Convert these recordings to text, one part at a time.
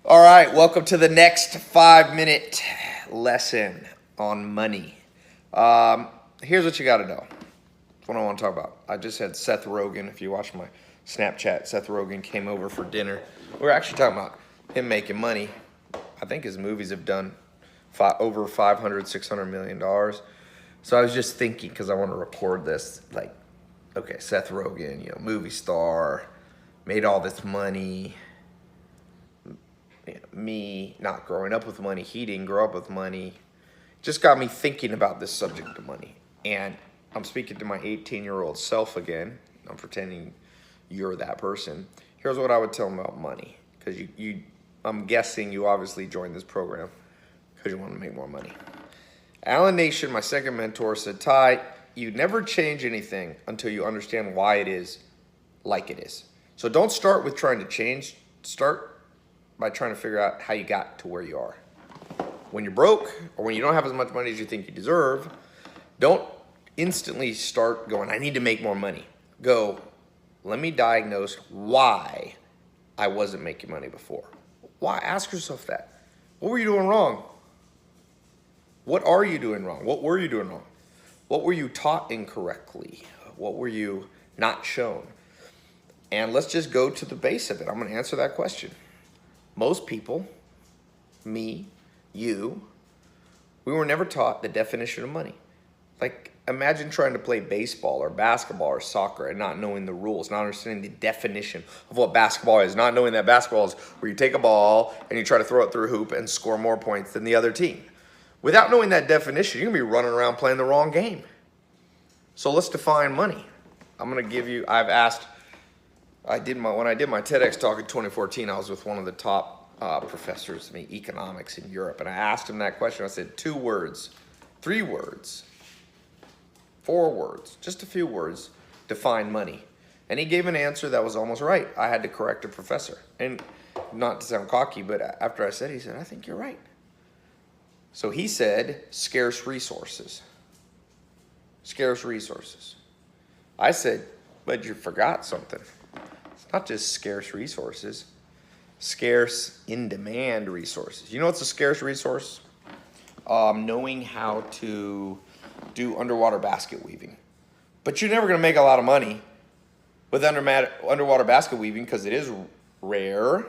All right, welcome to the next 5-minute lesson on money. Here's what you got to know. That's what I want to talk about. I just had Seth Rogen. If you watch my Snapchat, Seth Rogen came over for dinner. We were actually talking about him making money. I think his movies have done over $500, $600 million. So I was just thinking, because I want to record this, like, okay, Seth Rogen, movie star, made all this money. Me not growing up with money, he didn't grow up with money, just got me thinking about this subject of money. And I'm speaking to my 18-year-old self again. I'm pretending you're that person. Here's what I would tell him about money, because I'm guessing you obviously joined this program because you want to make more money. Alan Nation, my second mentor, said, Ty, you never change anything until you understand why it is like it is. So don't start with trying to change. Start by trying to figure out how you got to where you are. When you're broke or when you don't have as much money as you think you deserve, don't instantly start going, I need to make more money. Go, let me diagnose why I wasn't making money before. Why? Ask yourself that. What were you doing wrong? What are you doing wrong? What were you doing wrong? What were you taught incorrectly? What were you not shown? And let's just go to the base of it. I'm going to answer that question. Most people, me, you, we were never taught the definition of money. Like, imagine trying to play baseball or basketball or soccer and not knowing the rules, not understanding the definition of what basketball is, not knowing that basketball is where you take a ball and you try to throw it through a hoop and score more points than the other team. Without knowing that definition, you're going to be running around playing the wrong game. So let's define money. I'm going to give you, when I did my TEDx talk in 2014, I was with one of the top professors in economics in Europe, and I asked him that question. I said, 2 words, 3 words, 4 words, just a few words, define money. And he gave an answer that was almost right. I had to correct a professor. And not to sound cocky, but after I said it, he said, I think you're right. So he said, scarce resources. Scarce resources. I said, but you forgot something. Not just scarce resources, scarce in-demand resources. You know what's a scarce resource? Knowing how to do underwater basket weaving. But you're never going to make a lot of money with underwater basket weaving because it is rare.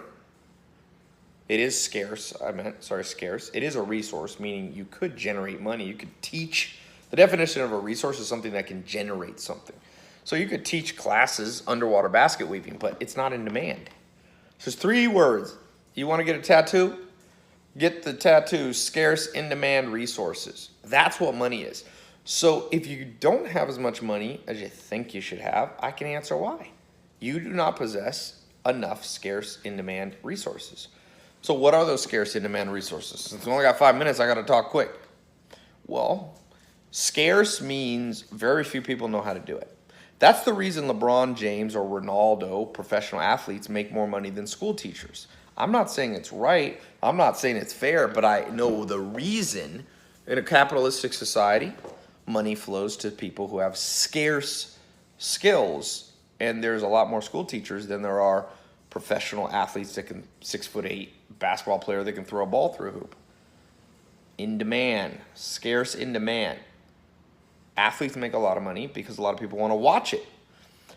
It is scarce. Scarce. It is a resource, meaning you could generate money. You could teach. The definition of a resource is something that can generate something. So you could teach classes underwater basket weaving, but it's not in demand. So it's 3 words. You want to get a tattoo? Get the tattoo, scarce in-demand resources. That's what money is. So if you don't have as much money as you think you should have, I can answer why. You do not possess enough scarce in-demand resources. So what are those scarce in-demand resources? Since we only got 5 minutes, I got to talk quick. Well, scarce means very few people know how to do it. That's the reason LeBron James or Ronaldo, professional athletes, make more money than school teachers. I'm not saying it's right. I'm not saying it's fair, but I know the reason. In a capitalistic society, money flows to people who have scarce skills, and there's a lot more school teachers than there are professional athletes that can 6'8" basketball player that can throw a ball through a hoop. In demand, scarce in demand. Athletes make a lot of money because a lot of people want to watch it.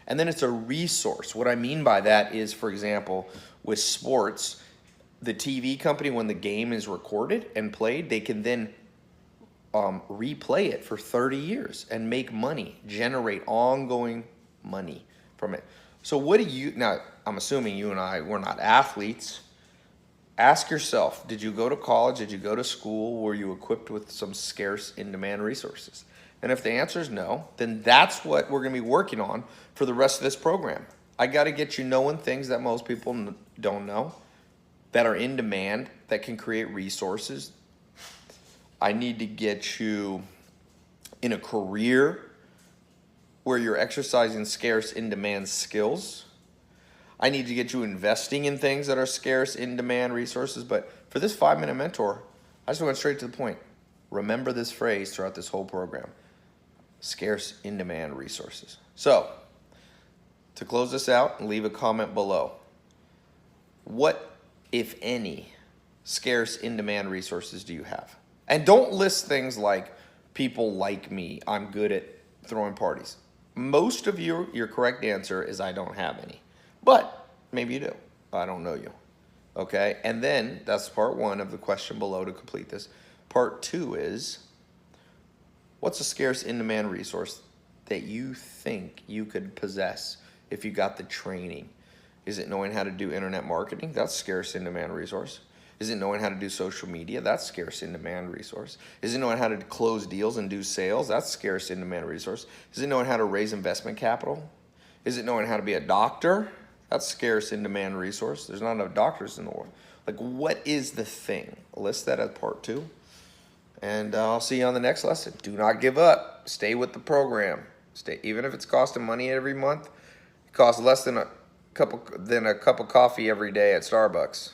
And then it's a resource. What I mean by that is, for example, with sports, the TV company, when the game is recorded and played, they can then replay it for 30 years and make money, generate ongoing money from it. So now I'm assuming you and I, we're not athletes. Ask yourself, did you go to college? Did you go to school? Were you equipped with some scarce in-demand resources? And if the answer is no, then that's what we're going to be working on for the rest of this program. I got to get you knowing things that most people don't know, that are in demand, that can create resources. I need to get you in a career where you're exercising scarce in-demand skills. I need to get you investing in things that are scarce in-demand resources. But for this 5-minute mentor, I just went straight to the point. Remember this phrase throughout this whole program. Scarce in-demand resources. So, to close this out, leave a comment below. What if any, scarce in-demand resources do you have? And don't list things like people like me, I'm good at throwing parties. Most of you, your correct answer is I don't have any. But maybe you do. I don't know you. Okay? And then that's part one of the question below to complete this. Part two is, what's a scarce in-demand resource that you think you could possess if you got the training? Is it knowing how to do internet marketing? That's scarce in-demand resource. Is it knowing how to do social media? That's scarce in-demand resource. Is it knowing how to close deals and do sales? That's scarce in-demand resource. Is it knowing how to raise investment capital? Is it knowing how to be a doctor? That's scarce in-demand resource. There's not enough doctors in the world. Like, what is the thing? List that as part two. And I'll see you on the next lesson. Do not give up. Stay with the program. Stay, even if it's costing money every month. It costs less than a cup of coffee every day at Starbucks.